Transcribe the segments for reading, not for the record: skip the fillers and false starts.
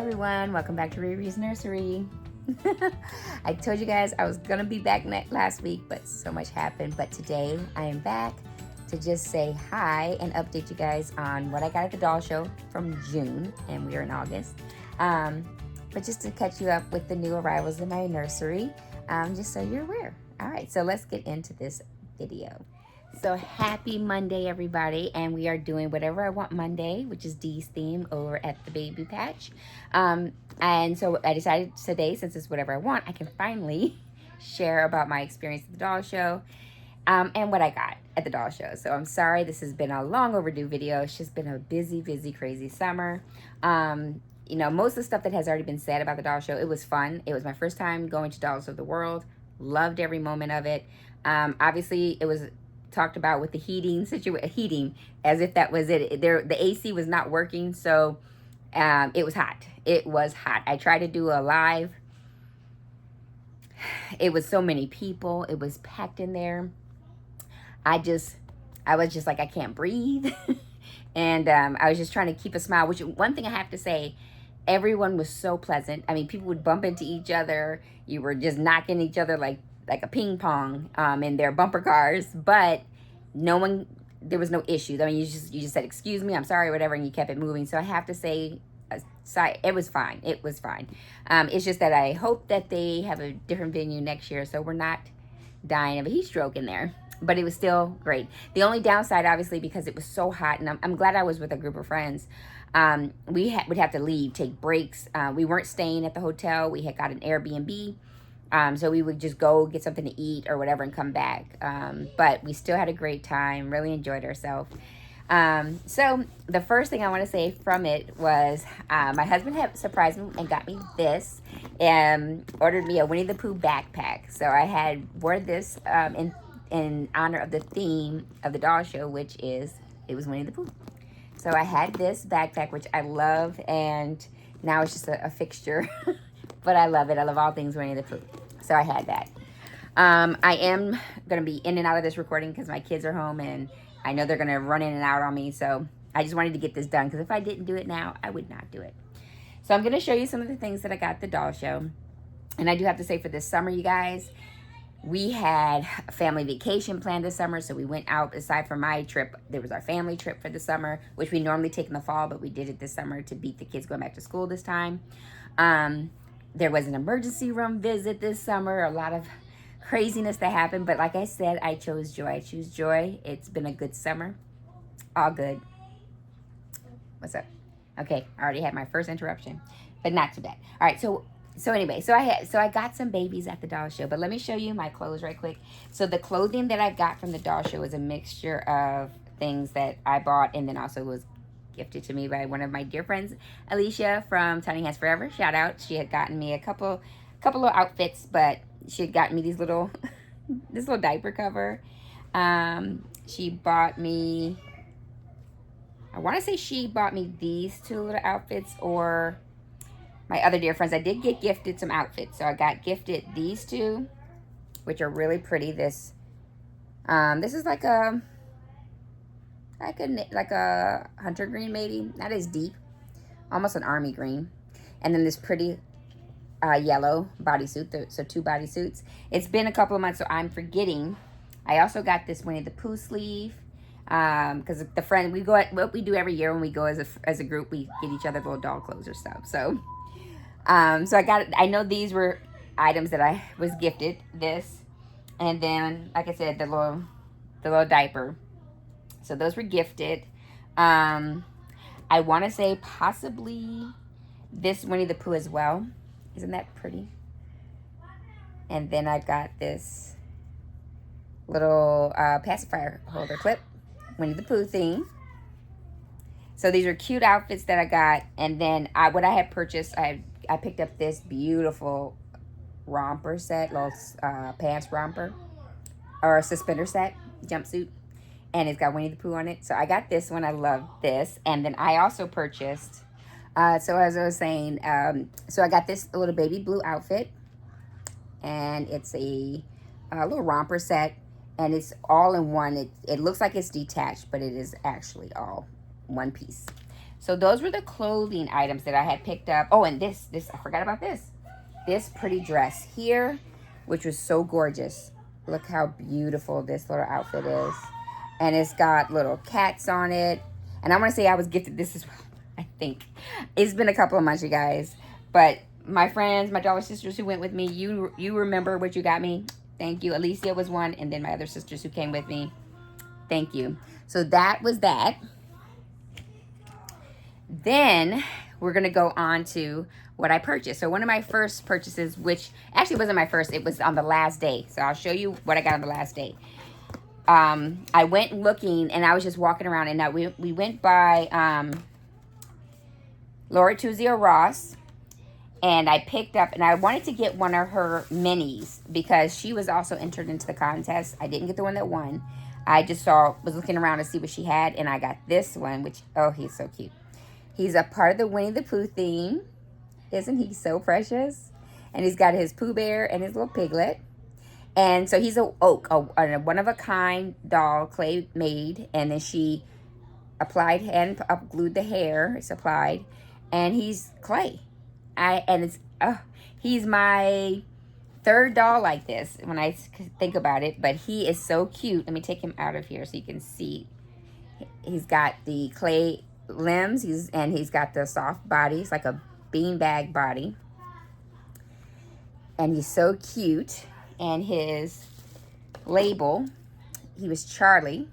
everyone, welcome back to Riri's Nursery. I told you guys I was gonna be back last week, but so much happened. But today I am back to just say hi and update you guys on what I got at the doll show from June, and we are in August. But just to catch you up with the new arrivals in my nursery, just so you're aware. All right, so let's get into this video. So happy Monday, everybody, and we are doing Whatever I Want Monday, which is Dee's theme over at the Baby Patch. And so I decided today, since it's Whatever I Want, I can finally share about my experience at the doll show and what I got at the doll show. So I'm sorry, this has been a long overdue video. It's just been a busy, crazy summer. You know, most of the stuff that has already been said about the doll show, it was fun. It was my first time going to Dolls of the World. Loved every moment of it. Obviously, it was talked about with the heating as if that was it. The AC was not working, so it was hot. It was hot. I tried to do a live. It was so many people. It was packed in there. I was just like, I can't breathe. And I was just trying to keep a smile, which one thing I have to say, everyone was so pleasant. I mean, people would bump into each other. You were just knocking each other like a ping pong in their bumper cars, but there was no issues. I mean, you just said, excuse me, I'm sorry, whatever, and you kept it moving. So I have to say, it was fine. It was fine. It's just that I hope that they have a different venue next year, so we're not dying of a heat stroke in there. But it was still great. The only downside, obviously, because it was so hot, and I'm glad I was with a group of friends, we would have to leave, take breaks. We weren't staying at the hotel. We had got an Airbnb. So we would just go get something to eat or whatever and come back. But we still had a great time, really enjoyed ourselves. So the first thing I want to say from it was my husband had surprised me and got me this and ordered me a Winnie the Pooh backpack. So I wore this in honor of the theme of the doll show, which is, it was Winnie the Pooh. So I had this backpack, which I love, and now it's just a fixture. But I love it. I love all things Winnie the Pooh. So I had that. I am going to be in and out of this recording because my kids are home, and I know they're going to run in and out on me. So I just wanted to get this done, because if I didn't do it now, I would not do it. So I'm going to show you some of the things that I got at the doll show. And I do have to say, for this summer, you guys, we had a family vacation planned this summer. So we went out. Aside from my trip, there was our family trip for the summer, which we normally take in the fall, but we did it this summer to beat the kids going back to school this time. There was an emergency room visit this summer, a lot of craziness that happened. But like I said, I chose joy. I choose joy. It's been a good summer. All good. What's up? Okay, I already had my first interruption, but not too bad. All right, so anyway, so I got some babies at the doll show, but let me show you my clothes right quick. So the clothing that I got from the doll show was a mixture of things that I bought, and then also was gifted to me by one of my dear friends, Alicia from Tiny Hands Forever. Shout out. She had gotten me a couple of outfits, but she had gotten me these little this little diaper cover. She bought me, I want to say she bought me these two little outfits, or my other dear friends. I did get gifted some outfits. So I got gifted these two, which are really pretty. This is like a hunter green, maybe not as deep, almost an army green, and then this pretty yellow bodysuit. So two bodysuits. It's been a couple of months, so I'm forgetting. I also got this Winnie the Pooh sleeve because the friend what we do every year when we go as a group, we get each other little doll clothes or stuff. So I know these were items that I was gifted, this, and then like I said, the little diaper. So those were gifted. I want to say possibly this Winnie the Pooh as well. Isn't that pretty? And then I got this little pacifier holder clip, Winnie the Pooh theme. So these are cute outfits that I got. And then what I had purchased, I picked up this beautiful romper set, little pants romper, or suspender set, jumpsuit. And it's got Winnie the Pooh on it. So I got this one. I love this. And then I also purchased, so as I was saying, so I got this little baby blue outfit. And it's a little romper set. And it's all in one. It looks like it's detached, but it is actually all one piece. So those were the clothing items that I had picked up. Oh, and this, I forgot about this. This pretty dress here, which was so gorgeous. Look how beautiful this little outfit is. And it's got little cats on it. And I want to say I was gifted this as well, I think. It's been a couple of months, you guys. But my friends, my daughter sisters who went with me, you remember what you got me. Thank you. Alicia was one, and then my other sisters who came with me. Thank you. So that was that. Then we're going to go on to what I purchased. So one of my first purchases, which actually wasn't my first, it was on the last day. So I'll show you what I got on the last day. I went looking, and I was just walking around, and we went by Laura Tuzio Ross, and I picked up, and I wanted to get one of her minis because she was also entered into the contest. I didn't get the one that won. I just was looking around to see what she had, and I got this one, which, oh, he's so cute. He's a part of the Winnie the Pooh theme. Isn't he so precious? And he's got his Pooh Bear and his little piglet. And so he's a one-of-a-kind doll, clay made. And then she applied and glued the hair. It's applied. And he's clay. He's my third doll like this when I think about it. But he is so cute. Let me take him out of here so you can see. He's got the clay limbs. He's got the soft body. It's like a beanbag body. And he's so cute. And his label, he was Charlie.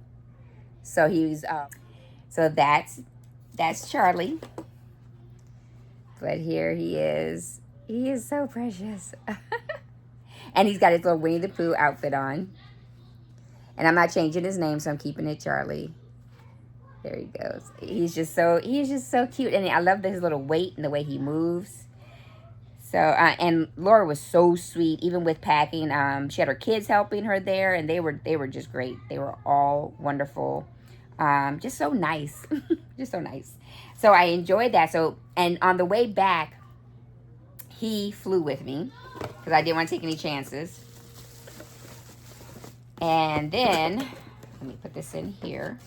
So he's so that's Charlie. But here he is. He is so precious. And he's got his little Winnie the Pooh outfit on. And I'm not changing his name, so I'm keeping it Charlie. There he goes. He's just so cute. And I love his little weight and the way he moves. So, and Laura was so sweet, even with packing. She had her kids helping her there, and they were just great. They were all wonderful. Just so nice. Just so nice. So I enjoyed that. So, and on the way back, he flew with me because I didn't want to take any chances. And then, let me put this in here.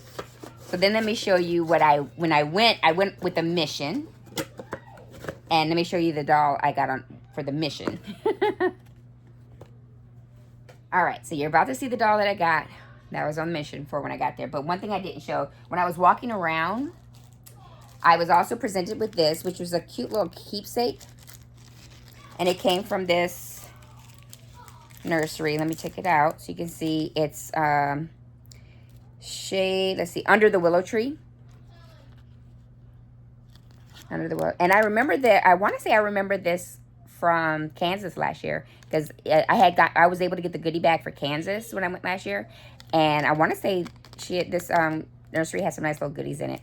So then let me show you when I went with a mission. And let me show you the doll I got on for the mission. All right, so you're about to see the doll that I got. That was on mission for when I got there. But one thing I didn't show, when I was walking around, I was also presented with this, which was a cute little keepsake. And it came from this nursery. Let me check it out so you can see. It's shade, let's see, Under the Willow Tree. Under the Willow. And I remember that, I want to say I remember this from Kansas last year. Because I was able to get the goodie bag for Kansas when I went last year. And I want to say this nursery has some nice little goodies in it.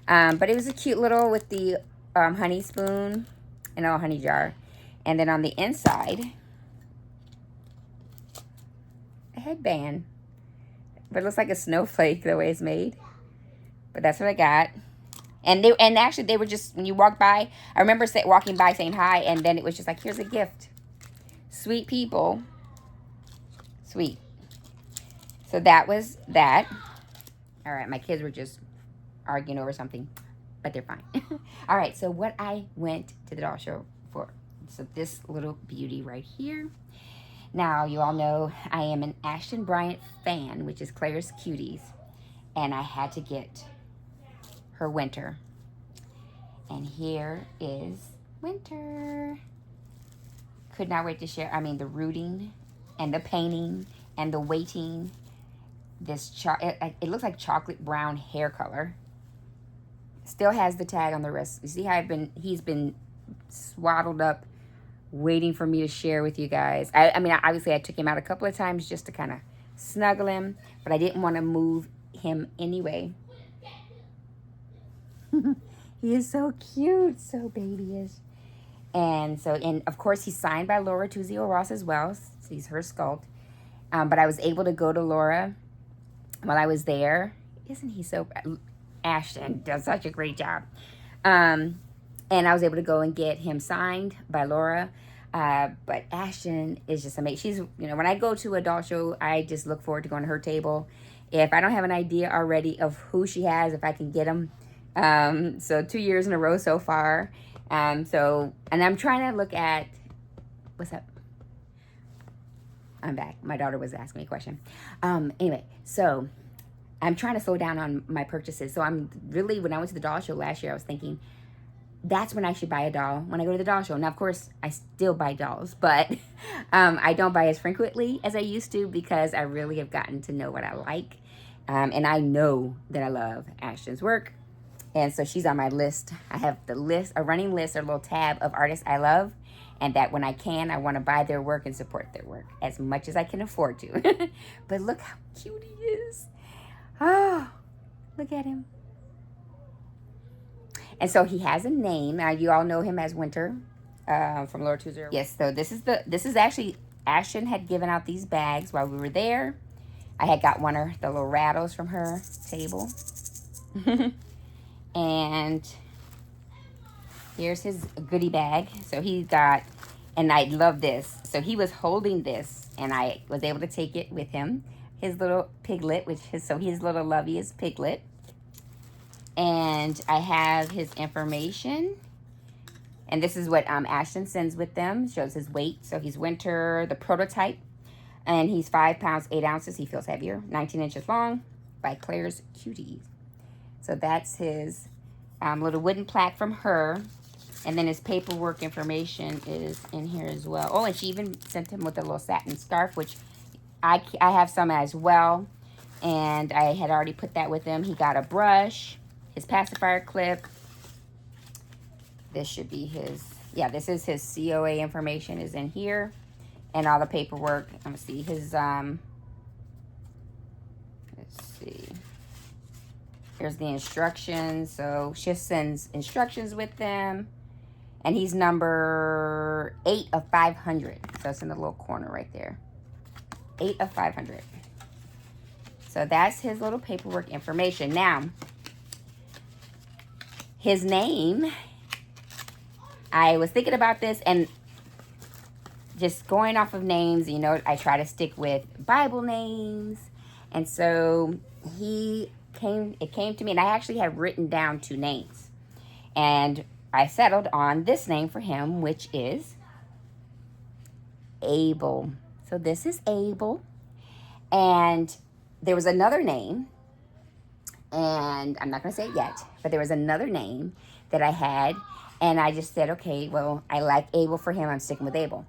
But it was a cute little with the honey spoon and a honey jar. And then on the inside, a headband. But it looks like a snowflake the way it's made. But that's what I got. And actually they were just, when you walk by, I remember walking by saying hi, and then it was just like, here's a gift. Sweet people. Sweet. So that was that. All right, my kids were just arguing over something, but they're fine. All right, so what I went to the doll show for. So this little beauty right here. Now, you all know I am an Ashton Bryant fan, which is Claire's Cuties. And I had to get her Winter. And here is Winter. Could not wait to share. I mean, the rooting and the painting and the weighting. It looks like chocolate brown hair color. Still has the tag on the wrist. You see how he's been swaddled up, waiting for me to share with you guys. I mean, obviously I took him out a couple of times just to kind of snuggle him, but I didn't want to move him anyway. He is so cute, so babyish. And of course, he's signed by Laura Tuzio Ross as well. So he's her sculpt. But I was able to go to Laura while I was there. Isn't he so... Ashton does such a great job. And I was able to go and get him signed by Laura. But Ashton is just amazing. She's, when I go to a doll show, I just look forward to going to her table. If I don't have an idea already of who she has, if I can get them, So 2 years in a row so far. And I'm trying to look at, what's up? I'm back. My daughter was asking me a question. Anyway, so I'm trying to slow down on my purchases. So I'm really, when I went to the doll show last year, I was thinking, that's when I should buy a doll, when I go to the doll show. Now, of course, I still buy dolls, but I don't buy as frequently as I used to because I really have gotten to know what I like. And I know that I love Ashton's work. And so she's on my list. I have the list, a running list, or a little tab of artists I love. And that when I can, I want to buy their work and support their work as much as I can afford to. But look how cute he is. Oh, look at him. And so he has a name. Now you all know him as Winter from Lord 20. Yes, so this is actually, Ashton had given out these bags while we were there. I had got one of the little rattles from her table. And here's his goodie bag. So he got, and I love this. So he was holding this and I was able to take it with him. His little piglet, so his little lovey is Piglet. And I have his information. And this is what Ashton sends with them. Shows his weight. So he's Winter, the prototype. And he's 5 pounds, 8 ounces. He feels heavier. 19 inches long by Claire's Cuties. So that's his little wooden plaque from her. And then his paperwork information is in here as well. Oh, and she even sent him with a little satin scarf, which I have some as well. And I had already put that with him. He got a brush. His pacifier clip. This should be his, yeah, this is his COA information is in here. And all the paperwork. I'm going to see his, let's see. Here's the instructions. So she sends instructions with them. And he's number 8 of 500. So it's in the little corner right there. 8 of 500. So that's his little paperwork information. Now, his name, I was thinking about this and just going off of names, you know, I try to stick with Bible names. And so it came to me, and I actually had written down 2 names. And I settled on this name for him, which is Abel. So this is Abel. And there was another name, and I'm not going to say it yet, but there was another name that I had, and I just said, okay, well, I like Abel for him. I'm sticking with Abel.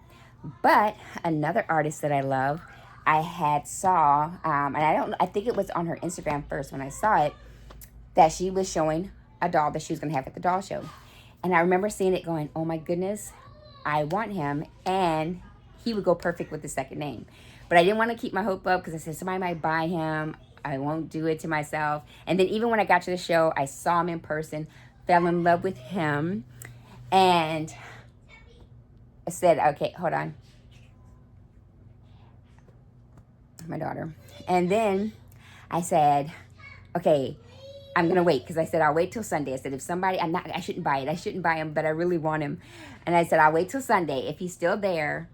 But another artist that I love, I had saw, and I think it was on her Instagram first when I saw it, that she was showing a doll that she was going to have at the doll show. And I remember seeing it going, oh my goodness, I want him, and he would go perfect with the second name. But I didn't want to keep my hope up because I said somebody might buy him. I won't do it to myself. And then even when I got to the show, I saw him in person, fell in love with him, and I said, okay, hold on. My daughter. And then I said, okay, I'm going to wait, because I said, I'll wait till Sunday. I said, if somebody, I shouldn't buy it. I shouldn't buy him, but I really want him. And I said, I'll wait till Sunday. If he's still there,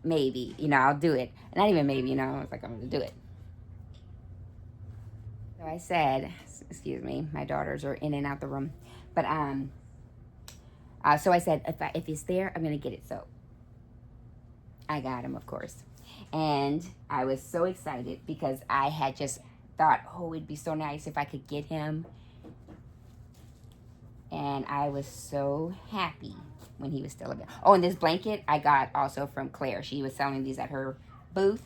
maybe, I'll do it. And not even maybe, I was like, I'm going to do it. So I said, excuse me, my daughters are in and out the room. But, so I said, if he's there, I'm going to get it. So I got him, of course. And I was so excited because I had just thought, oh, it'd be so nice if I could get him. And I was so happy when he was still available. Oh, and this blanket I got also from Claire. She was selling these at her booth.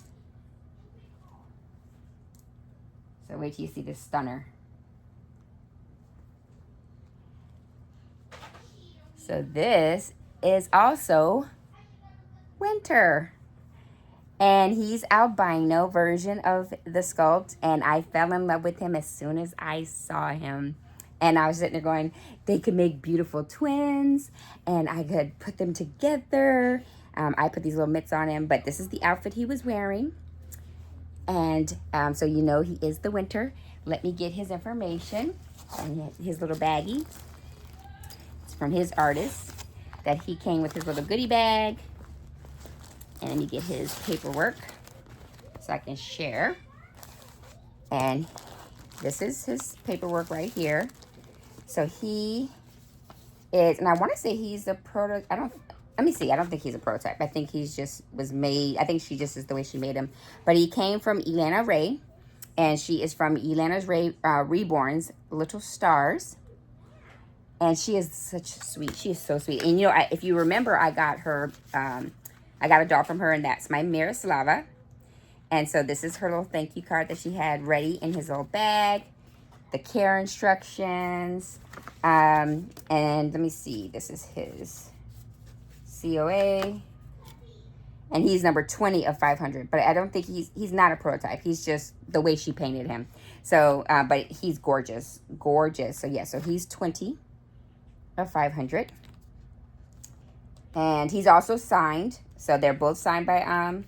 So wait till you see this stunner. So this is also Winter. And he's albino version of the sculpt. And I fell in love with him as soon as I saw him. And I was sitting there going, they could make beautiful twins. And I could put them together. I put these little mitts on him. But this is the outfit he was wearing. And so you know he is the Winter. Let me get his information. And his little baggie. It's from his artist. That he came with his little goodie bag. And let me get his paperwork so I can share. And this is his paperwork right here. So he is, and I want to say he's a prototype. Let me see. I don't think he's a prototype. I think he's just was made. I think she just is the way she made him. But he came from Elana Ray, and she is from Elana's Ray Reborn's Little Stars. And she is such sweet. She is so sweet. And you know, if you remember, I got her, I got a doll from her, and that's my Miroslava. And so this is her little thank you card that she had ready in his little bag. The care instructions. And let me see. This is his COA. And he's number 20 of 500. But I don't think he's not a prototype. He's just the way she painted him. So, but he's gorgeous. Gorgeous. So, yeah. So, he's 20 of 500. And he's also signed. So, they're both signed by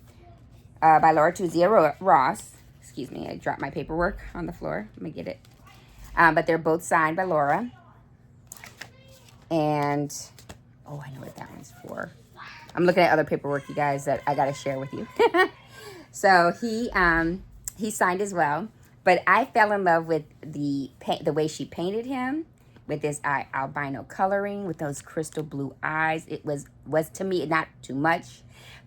Laura Tuzia Ross. Excuse me. I dropped my paperwork on the floor. Let me get it. But they're both signed by Laura. And, oh, I know what that one's for. I'm looking at other paperwork, you guys, that I got to share with you. So he signed as well. But I fell in love with the way she painted him with this albino coloring, with those crystal blue eyes. It was to me not too much.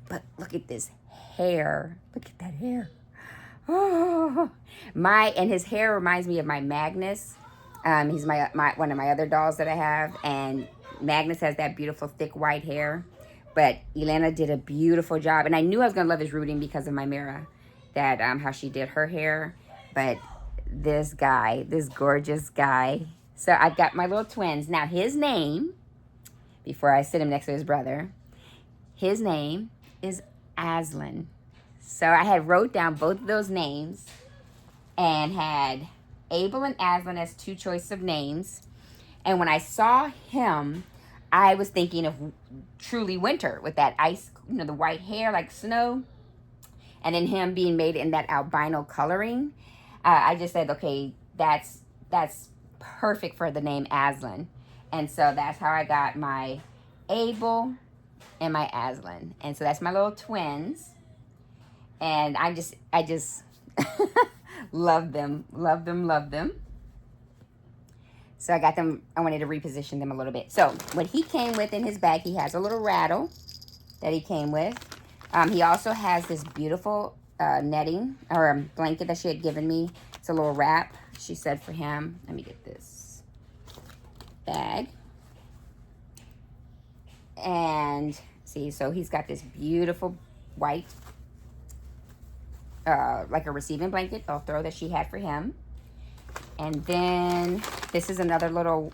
But look at this hair. Look at that hair. Oh, and his hair reminds me of my Magnus. He's my one of my other dolls that I have, and Magnus has that beautiful thick white hair. But Elana did a beautiful job, and I knew I was gonna love his rooting because of my Mira, that how she did her hair. But this guy, this gorgeous guy. So I've got my little twins. Now his name, before I sit him next to his brother, his name is Aslan. So I had wrote down both of those names and had Abel and Aslan as two choices of names. And when I saw him, I was thinking of truly winter with that ice, the white hair like snow. And then him being made in that albino coloring. I just said, okay, that's perfect for the name Aslan. And so that's how I got my Abel and my Aslan. And so that's my little twins. And I just love them. So I got them, I wanted to reposition them a little bit. So what he came with in his bag, he has a little rattle that he came with. He also has this beautiful netting or blanket that she had given me. It's a little wrap, she said, for him. Let me get this bag. And see, so he's got this beautiful white, like a receiving blanket, I'll throw, that she had for him. And then this is another little,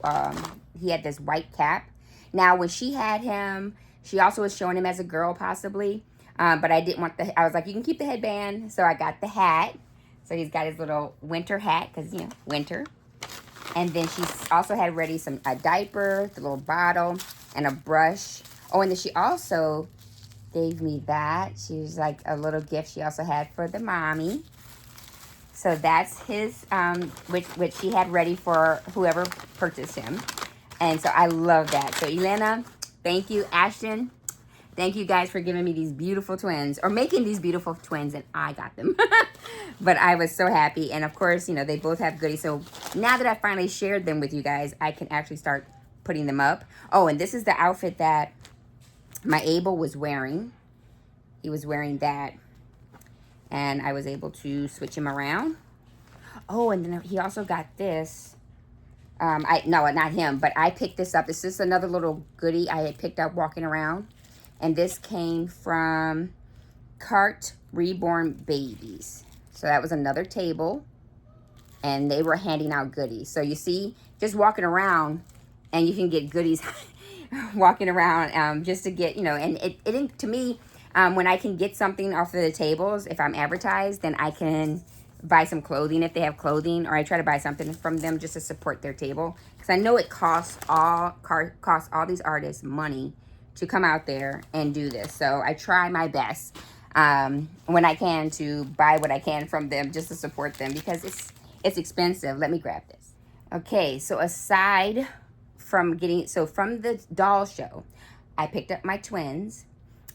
he had this white cap. Now, when she had him, she also was showing him as a girl, possibly. But I didn't want I was like, you can keep the headband. So I got the hat. So he's got his little winter hat, because, winter. And then she also had ready a diaper, the little bottle, and a brush. Oh, and then she also gave me that. She was like a little gift she also had for the mommy. So that's his, which she had ready for whoever purchased him. And so I love that. So Elana, thank you. Ashton, thank you guys for giving me these beautiful twins, or making these beautiful twins, and I got them. But I was so happy. And of course, they both have goodies. So now that I finally shared them with you guys, I can actually start putting them up. Oh, and this is the outfit that my Abel was wearing. He was wearing that. And I was able to switch him around. Oh, and then he also got this. No, not him, but I picked this up. This is another little goodie I had picked up walking around. And this came from Cart Reborn Babies. So that was another table. And they were handing out goodies. So you see, just walking around, and you can get goodies walking around, just to get, and it to me, when I can get something off of the tables, if I'm advertised, then I can buy some clothing if they have clothing, or I try to buy something from them just to support their table. Because I know it costs all these artists money to come out there and do this. So I try my best when I can to buy what I can from them just to support them, because it's expensive. Let me grab this. Okay, so aside from from the doll show, I picked up my twins.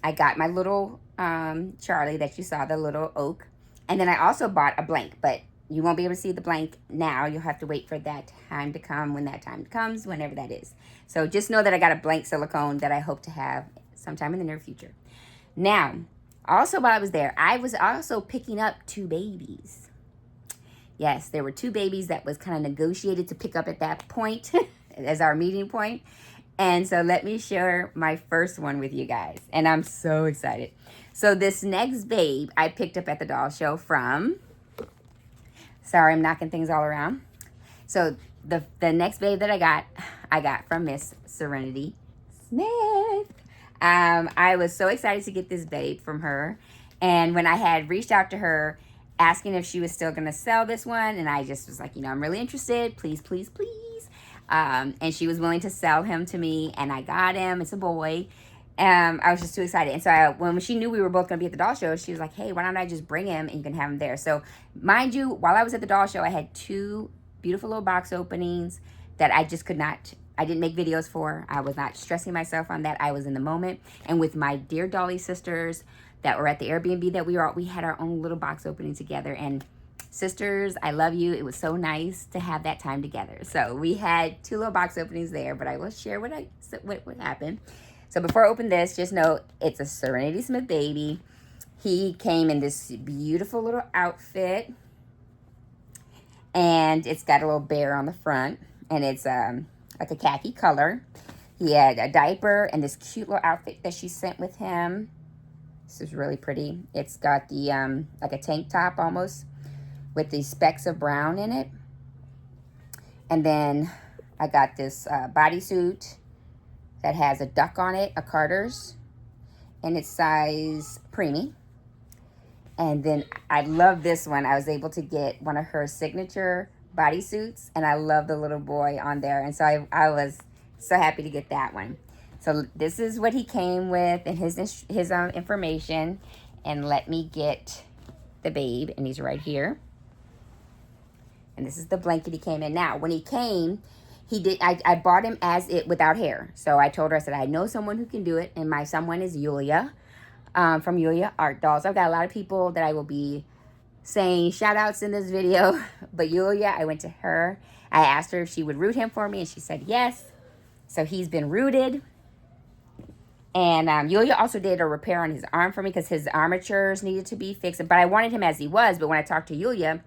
I got my little Charlie that you saw, the little oak. And then I also bought a blank. But you won't be able to see the blank now. You'll have to wait for that time to come when that time comes, whenever that is. So just know that I got a blank silicone that I hope to have sometime in the near future. Now, also while I was there, I was also picking up 2 babies. Yes, there were 2 babies that was kind of negotiated to pick up at that point as our meeting point. And so let me share my first one with you guys. And I'm so excited. So this next babe I picked up at the doll show from, sorry, I'm knocking things all around. So the next babe that I got from Miss Serenity Smith. I was so excited to get this babe from her. And when I had reached out to her asking if she was still going to sell this one, and I just was like, you know, I'm really interested. Please, please, please. And she was willing to sell him to me, and I got him. It's a boy. I was just too excited. And so when she knew we were both going to be at the doll show, she was like, hey, why don't I just bring him and you can have him there. So mind you, while I was at the doll show, I had 2 beautiful little box openings that I just could not, I didn't make videos for. I was not stressing myself on that. I was in the moment. And with my dear Dolly sisters that were at the Airbnb that we had our own little box opening together. And sisters, I love you. It was so nice to have that time together. So we had 2 little box openings there, but I will share what happened. So before I open this, just know it's a Serenity Smith baby. He came in this beautiful little outfit. And it's got a little bear on the front. And it's like a khaki color. He had a diaper and this cute little outfit that she sent with him. This is really pretty. It's got the, like a tank top almost, with these specks of brown in it. And then I got this bodysuit that has a duck on it, a Carter's, and it's size preemie. And then I love this one. I was able to get one of her signature bodysuits, and I love the little boy on there. And so I was so happy to get that one. So this is what he came with and his information. And let me get the babe, and he's right here. And this is the blanket he came in. Now, when he came, I bought him as it without hair. So I told her, I said, I know someone who can do it. And my someone is Yulia from Yulia Art Dolls. I've got a lot of people that I will be saying shout outs in this video. But Yulia, I went to her. I asked her if she would root him for me. And she said yes. So he's been rooted. And Yulia also did a repair on his arm for me because his armatures needed to be fixed. But I wanted him as he was. But when I talked to Yulia,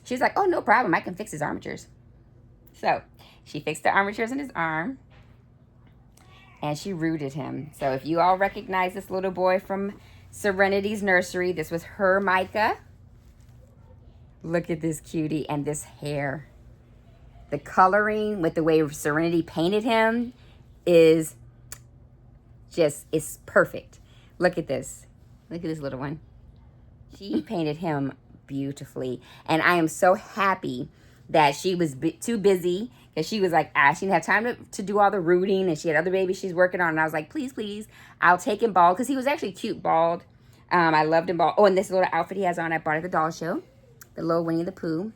she's like, oh, no problem. I can fix his armatures. So she fixed the armatures in his arm. And she rooted him. So if you all recognize this little boy from Serenity's nursery, this was her Micah. Look at this cutie and this hair. The coloring with the way Serenity painted him is perfect. Look at this. Look at this little one. She painted him beautifully. And I am so happy that she was too busy, because she was like, she didn't have time to do all the rooting, and she had other babies she's working on. And I was like, please, please, I'll take him bald, because he was actually cute bald. I loved him bald. Oh, and this little outfit he has on, I bought at the doll show, the little Winnie the Pooh.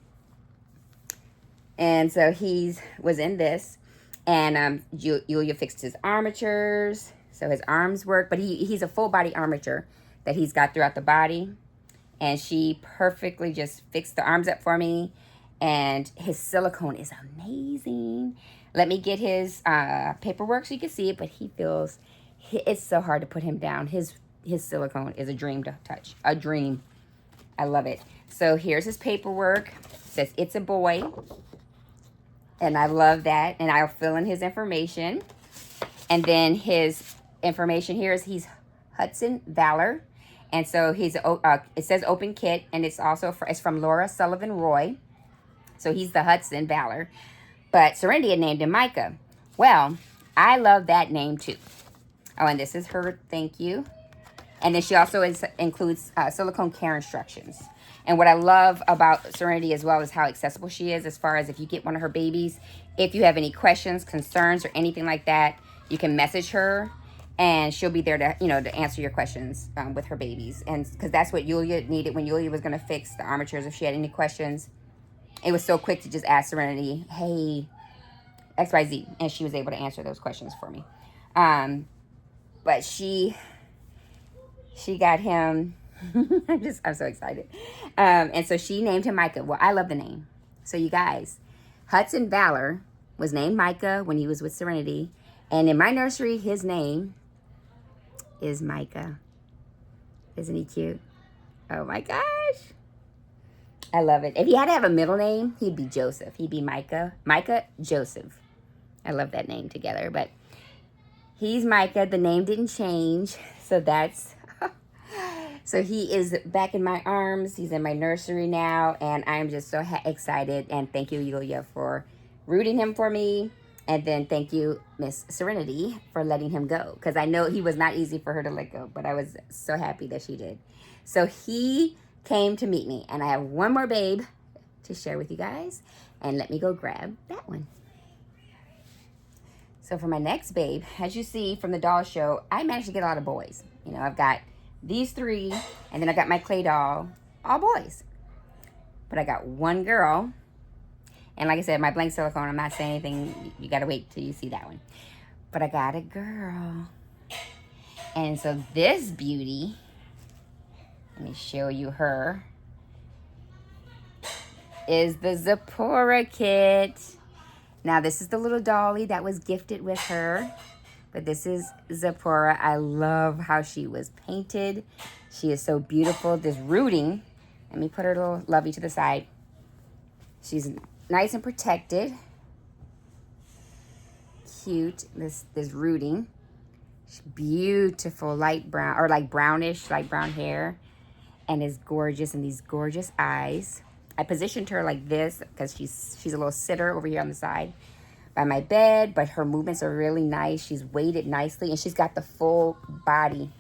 And so he was in this, and Julia fixed his armatures, so his arms work. But he's a full body armature that he's got throughout the body, and she perfectly just fixed the arms up for me. And his silicone is amazing. Let me get his paperwork so you can see it, but it's so hard to put him down. His silicone is a dream to touch, a dream. I love it. So here's his paperwork. It says it's a boy. And I love that. And I'll fill in his information. And then his information here is he's Hudson Valor. And so it says open kit, and it's from Laura Sullivan Roy. So he's the Hudson Valor. But Serenity had named him Micah. Well, I love that name too. Oh, and this is her thank you. And then she also includes silicone care instructions. And what I love about Serenity as well is how accessible she is, as far as if you get one of her babies, if you have any questions, concerns, or anything like that, you can message her, and she'll be there to answer your questions with her babies. And because that's what Yulia needed when Yulia was going to fix the armatures. If she had any questions, it was so quick to just ask Serenity, hey, XYZ, and she was able to answer those questions for me. But she got him I'm so excited. And so she named him Micah. Well, I love the name. So you guys, Hudson Valor was named Micah when he was with Serenity. And in my nursery, his name is Micah. Isn't he cute? Oh my gosh. I love it. If he had to have a middle name, he'd be Joseph. He'd be Micah. Micah Joseph. I love that name together. But he's Micah. The name didn't change. So that's... So he is back in my arms. He's in my nursery now. And I'm just so excited. And thank you, Yulia, for rooting him for me. And then thank you, Miss Serenity, for letting him go. Because I know he was not easy for her to let go. But I was so happy that she did. So he came to meet me. And I have one more babe to share with you guys. And let me go grab that one. So for my next babe, as you see from the doll show, I managed to get a lot of boys. You know, I've got these 3, and then I got my clay doll, all boys. But I got one girl. And like I said, my blank silicone, I'm not saying anything. You got to wait till you see that one. But I got a girl. And so this beauty, let me show you her, is the Zapora kit. Now, this is the little dolly that was gifted with her. But this is Zapora. I love how she was painted. She is so beautiful. This rooting, let me put her little lovey to the side. She's nice and protected. Cute, this rooting. She's beautiful, light brown, or like brownish, light brown hair. And is gorgeous, and these gorgeous eyes. I positioned her like this because she's a little sitter over here on the side by my bed, but her movements are really nice. She's weighted nicely, and she's got the full body,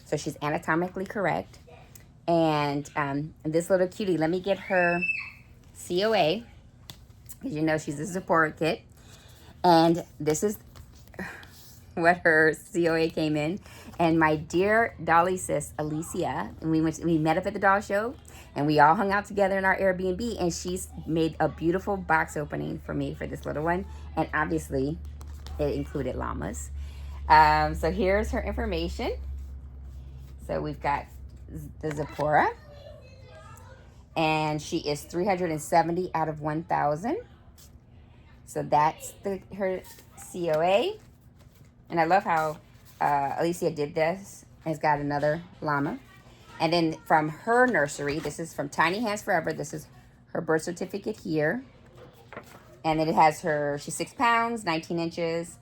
so she's anatomically correct. And this little cutie, let me get her COA, because you know she's a Zapora kit. And this is what her COA came in. And my dear dolly sis, Alicia, and we met up at the doll show, and we all hung out together in our Airbnb, and she's made a beautiful box opening for me for this little one. And obviously, it included llamas. So here's her information. So we've got the Zapora, and she is 370 out of 1,000. So that's her COA. And I love how Alicia did this. It's got another llama. And then from her nursery, this is from Tiny Hands Forever. This is her birth certificate here. And then it has her, she's 6 pounds, 19 inches.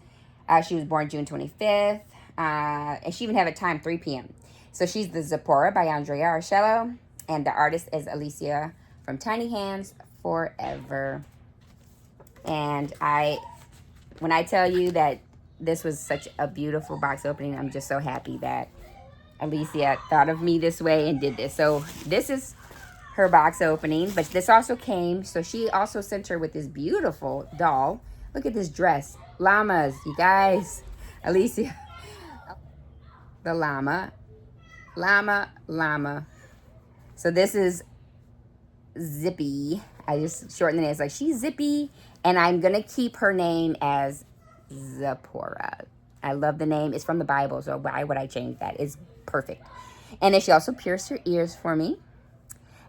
She was born June 25th. And she even have a time, 3 p.m. So she's the Zapora by Andrea Arcello. And the artist is Alicia from Tiny Hands Forever. And when I tell you that this was such a beautiful box opening, I'm just so happy that Alicia thought of me this way and did this. So this is her box opening, but this also came, so she also sent her with this beautiful doll. Look at this dress. Llamas, you guys. Alicia. The llama. Llama. So this is Zippy. I just shortened the name. It's like, she's Zippy, and I'm going to keep her name as Zapora. I love the name. It's from the Bible, so why would I change that? It's perfect. And then she also pierced her ears for me.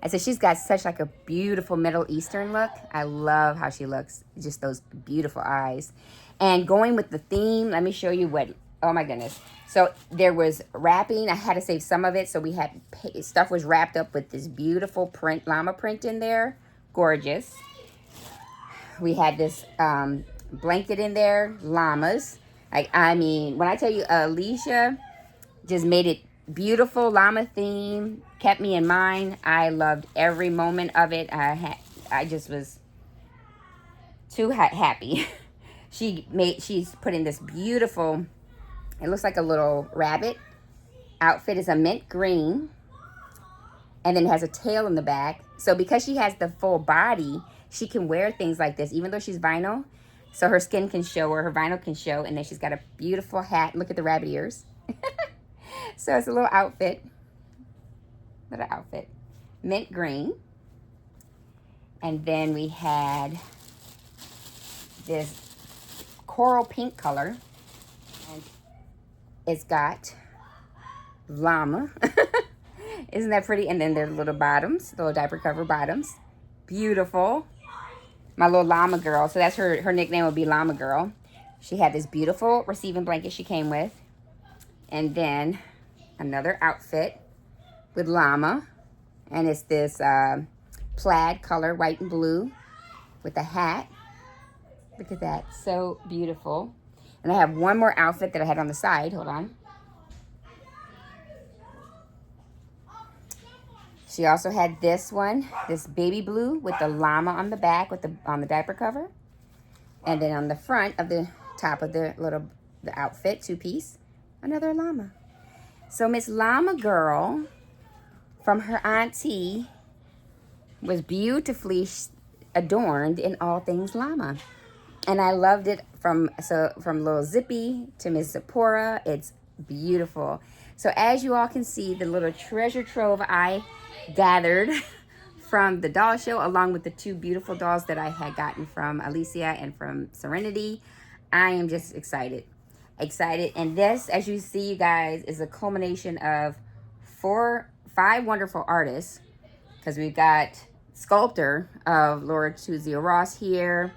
And so she's got such like a beautiful Middle Eastern look. I love how she looks. Just those beautiful eyes. And going with the theme, let me show you what, oh my goodness. So there was wrapping. I had to save some of it. So we had, stuff was wrapped up with this beautiful print, llama print in there. Gorgeous. We had this blanket in there, llamas. Like, I mean, when I tell you, Alicia just made it beautiful, llama theme, kept me in mind. I loved every moment of it. I just was too happy. She's put in this beautiful, it looks like a little rabbit outfit. Is a mint green, and then it has a tail in the back. So because she has the full body, she can wear things like this, even though she's vinyl. So her skin can show, or her vinyl can show, and then she's got a beautiful hat. Look at the rabbit ears. So it's a little outfit. Little outfit. Mint green. And then we had this coral pink color. And it's got llama. Isn't that pretty? And then their little bottoms, little diaper cover bottoms. Beautiful. My little llama girl. So that's her nickname would be Llama Girl. She had this beautiful receiving blanket she came with. And then another outfit with llama. And it's this plaid color, white and blue, with a hat. Look at that. So beautiful. And I have one more outfit that I had on the side. Hold on. She also had this one, this baby blue with the llama on the back on the diaper cover. And then on the front of the top of the outfit, two-piece, another llama. So Miss Llama Girl from her auntie was beautifully adorned in all things llama. And I loved it from little Zippy to Miss Zapora. It's beautiful. So as you all can see, the little treasure trove I gathered from the doll show, along with the two beautiful dolls that I had gotten from Alicia and from Serenity. I am just excited. And this, as you see, you guys, is a culmination of 5 wonderful artists, because we've got sculptor of Laura Tuzio Ross here.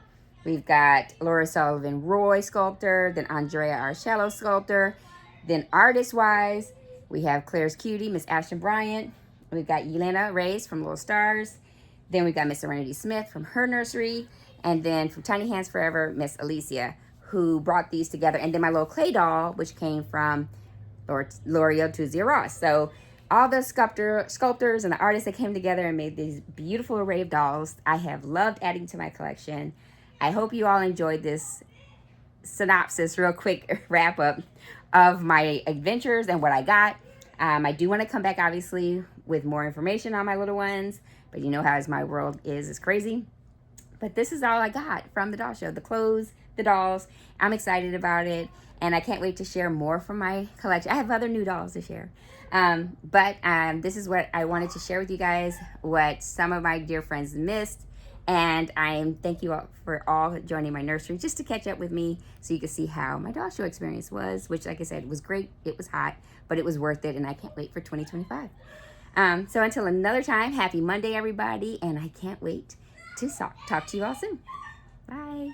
We've got Laura Sullivan Roy sculptor, then Andrea Arcello sculptor. Then artist-wise, we have Claire's Cutie, Miss Ashton Bryant. We've got Yelena Reyes from Little Stars. Then we've got Miss Serenity Smith from her nursery. And then from Tiny Hands Forever, Miss Alicia, who brought these together. And then my little clay doll, which came from Laura Tuzio Ross. So all the sculptors and the artists that came together and made these beautiful array of dolls, I have loved adding to my collection. I hope you all enjoyed this synopsis, real quick wrap-up of my adventures and what I got. I do want to come back, obviously, with more information on my little ones, but you know how my world is crazy. But this is all I got from the doll show. The clothes, the dolls. I'm excited about it, and I can't wait to share more from my collection. I have other new dolls to share. But this is what I wanted to share with you guys, what some of my dear friends missed. And thank you all for all joining my nursery just to catch up with me so you can see how my doll show experience was, which, like I said, was great. It was hot, but it was worth it, and I can't wait for 2025. So until another time, happy Monday, everybody, and I can't wait to talk to you all soon. Bye.